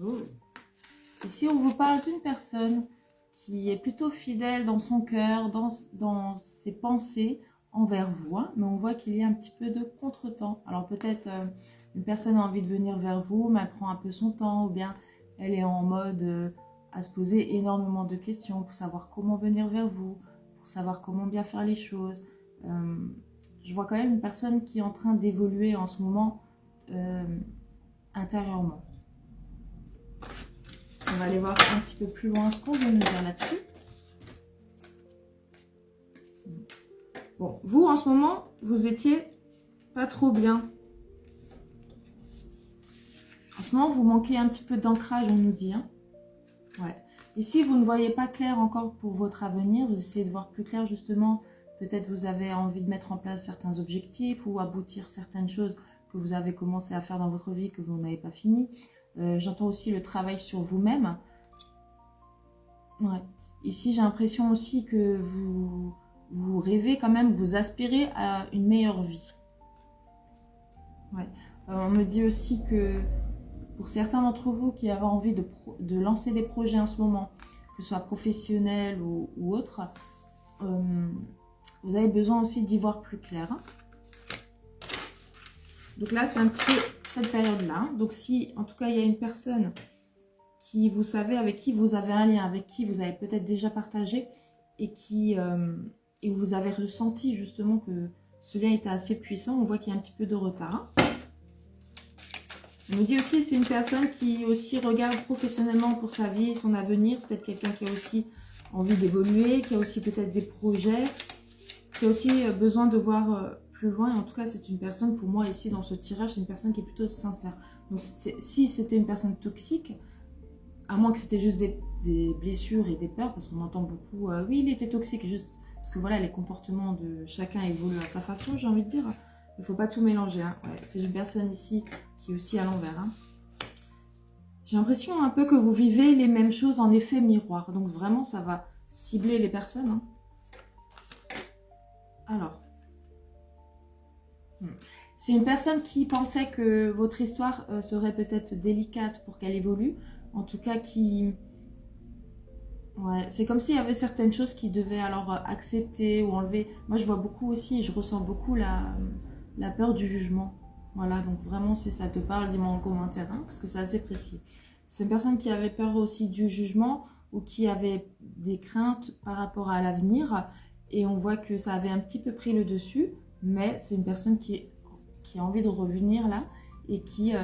Oh. Ici, on vous parle d'une personne qui est plutôt fidèle dans son cœur, dans ses pensées envers vous. Hein, mais on voit qu'il y a un petit peu de contretemps. Alors peut-être une personne a envie de venir vers vous, mais elle prend un peu son temps, ou bien elle est en mode à se poser énormément de questions pour savoir comment venir vers vous, pour savoir comment bien faire les choses. Je vois quand même une personne qui est en train d'évoluer en ce moment intérieurement. On va aller voir un petit peu plus loin ce qu'on veut nous dire là-dessus. Bon, vous, en ce moment, vous étiez pas trop bien. En ce moment, vous manquez un petit peu d'ancrage, on nous dit. Hein. Ouais. Ici, vous ne voyez pas clair encore pour votre avenir. Vous essayez de voir plus clair, justement. Peut-être vous avez envie de mettre en place certains objectifs ou aboutir certaines choses que vous avez commencé à faire dans votre vie que vous n'avez pas fini. J'entends aussi le travail sur vous-même. Ouais. Ici, j'ai l'impression aussi que vous rêvez quand même, vous aspirez à une meilleure vie. Ouais. On me dit aussi que pour certains d'entre vous qui avaient envie de lancer des projets en ce moment, que ce soit professionnel ou autre, vous avez besoin aussi d'y voir plus clair. Hein. Donc là, c'est un petit peu cette période-là. Hein. Donc si, en tout cas, il y a une personne qui, vous savez, avec qui vous avez un lien, avec qui vous avez peut-être déjà partagé et et vous avez ressenti justement que ce lien était assez puissant, on voit qu'il y a un petit peu de retard. Hein. On me dit aussi c'est une personne qui aussi regarde professionnellement pour sa vie, son avenir, peut-être quelqu'un qui a aussi envie d'évoluer, qui a aussi peut-être des projets, qui a aussi besoin de voir plus loin. Et en tout cas, c'est une personne, pour moi ici dans ce tirage, c'est une personne qui est plutôt sincère. Donc si c'était une personne toxique, à moins que c'était juste des blessures et des peurs, parce qu'on entend beaucoup, oui, il était toxique, juste parce que voilà, les comportements de chacun évoluent à sa façon, j'ai envie de dire. Il ne faut pas tout mélanger. Hein. Ouais, c'est une personne ici qui est aussi à l'envers. Hein. J'ai l'impression un peu que vous vivez les mêmes choses en effet miroir. Donc vraiment, ça va cibler les personnes. Hein. Alors. C'est une personne qui pensait que votre histoire serait peut-être délicate pour qu'elle évolue. En tout cas, qui... Ouais, c'est comme s'il y avait certaines choses qui devaient alors accepter ou enlever. Moi, je vois beaucoup aussi, je ressens beaucoup la peur du jugement. Voilà, donc vraiment, si ça te parle, dis-moi en commentaire, hein, parce que c'est assez précis. C'est une personne qui avait peur aussi du jugement ou qui avait des craintes par rapport à l'avenir. Et on voit que ça avait un petit peu pris le dessus, mais c'est une personne qui a envie de revenir là et qui